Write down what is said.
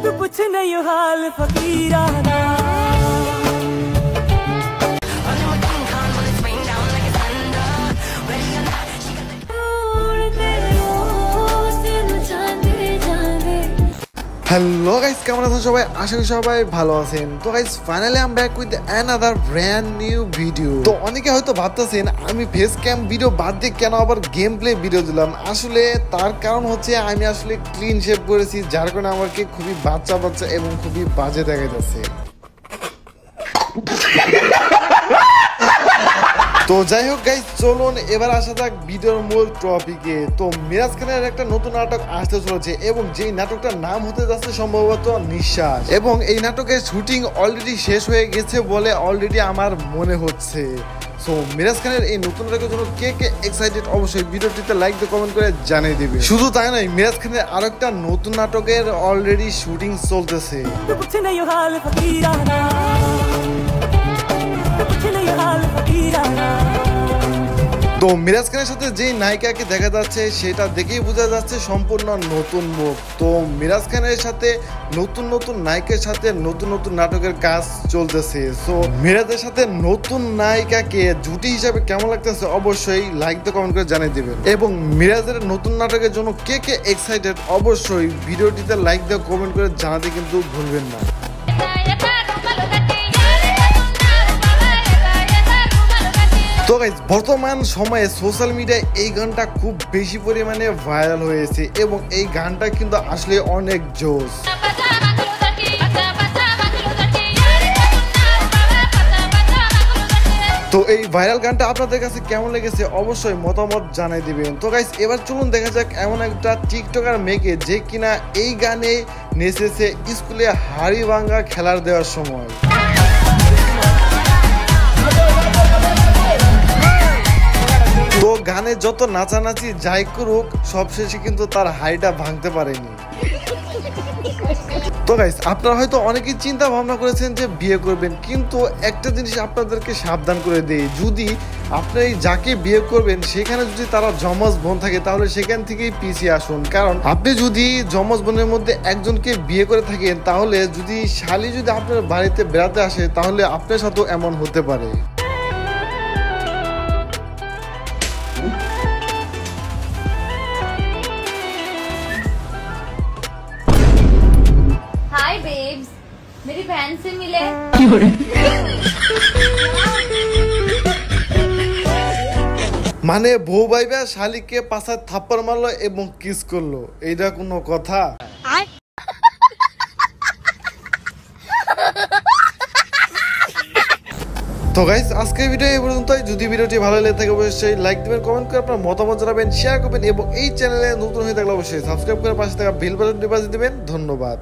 तू पूछ नहीं हाल फकीराना হ্যালো গাইস, কেমন আছেন সবাই? আশা করি সবাই ভালো আছেন। তো guys finally I am back with another brand new video. তো অনেকে হয়তো ভাবতেছেন আমি ফেস ক্যাম ভিডিও বাদ দিয়ে কেন আবার গেম প্লে ভিডিও দিলাম। আসলে তার কারণ হচ্ছে আমি আসলে ক্লিন শেভ করেছি, যার কারণে আমাকে খুবই বাচ্চা বাচ্চা এবং খুবই বাজে দেখা যাচ্ছে। তো যাই হোক গাইস, চলুন এবার আসা যাক ভিডিওর মূল টপিকে। তো মিরাজ খানের একটা নতুন নাটক আসতে চলেছে এবং যেই নাটকটার নাম হতে যাচ্ছে সম্ভবত নিঃশ্বাস, এবং এই নাটকের শুটিং অলরেডি শেষ হয়ে গেছে বলে অলরেডি আমার মনে হচ্ছে। সো মিরাজ খানের এই নতুন নাটকের জন্য কে কে এক্সাইটেড অবশ্যই ভিডিওটিতে লাইক দিয়ে কমেন্ট করে জানিয়ে দিবে। শুধু তাই নয়, মিরাজ খানের আরো একটা নতুন নাটকের অলরেডি শুটিং চলতেছে। তো মিরাজ খানের সাথে যে নায়িকাকে দেখা যাচ্ছে সেটা দেখেই বোঝা যাচ্ছে সম্পূর্ণ নতুন মুখ। তো মিরাজ খানের সাথে নতুন নতুন নায়িকার সাথে নতুন নতুন নাটকের কাজ চলতেছে। সো মিরাজের সাথে নতুন নায়িকাকে জুটি হিসাবে কেমন লাগতেছে অবশ্যই লাইক দিয়ে কমেন্ট করে জানিয়ে দিবেন। এবং মিরাজের নতুন নাটকের জন্য কে কে এক্সাইটেড অবশ্যই ভিডিওটিতে লাইক দিয়ে কমেন্ট করে জানাতে কিন্তু ভুলবেন না। তো গাইস, বর্তমান সময়ে সোশ্যাল মিডিয়ায় এই গানটা খুব বেশি পরিমাণে ভাইরাল হয়েছে এবং এই গানটা কিন্তু আসলে অনেক জোশ। তো এই ভাইরাল গানটা আপনাদের কাছে কেমন লেগেছে অবশ্যই মতামত জানাই দিবেন। তো গাইস, এবার চলুন দেখা যাক এমন একটা টিকটকার মেয়েকে যে কিনা এই গানে নেচেছে স্কুলে হাড়ি ভাঙ্গা খেলার দেওয়ার সময়। তো গানে যত নাচানাচি যাই করুক, সবশেষে কিন্তু তার হাড়িটা ভাঙতে পারেনি। তো গাইস, আপনারা হয়তো অনেকেই চিন্তা ভাবনা করেছেন যে বিয়ে করবেন, কিন্তু একটা জিনিস আপনাদেরকে সাবধান করে দেই, যদি আপনি যাকে বিয়ে করবেন সেখানে যদি তারা যমজ বোন থাকে তাহলে সেখান থেকেই পিছিয়ে আসুন। কারণ আপনি যদি যমজ বোনের মধ্যে একজনকে বিয়ে করে থাকেন তাহলে যদি শালি যদি আপনার বাড়িতে বেড়াতে আসে তাহলে আপনার সাথেও এমন হতে পারে। हाय बेब्स, मेरी बहन से मिले। মানে বউ ভাইবা শালিকে পাছায় থাপ্পড় মারলো এবং কিস করলো, এইটা কোনো কথা? তো গাইস, আজকের ভিডিও এই পর্যন্তই। যদি ভিডিওটি ভালো লেগে থাকে অবশ্যই লাইক দিবেন, কমেন্ট করে আপনার মতামত জানাবেন, শেয়ার করবেন এবং এই চ্যানেলে নতুন হয়ে থাকলে অবশ্যই সাবস্ক্রাইব করে পাশে থাকা বেল বাটনটি বাজিয়ে দিবেন। ধন্যবাদ।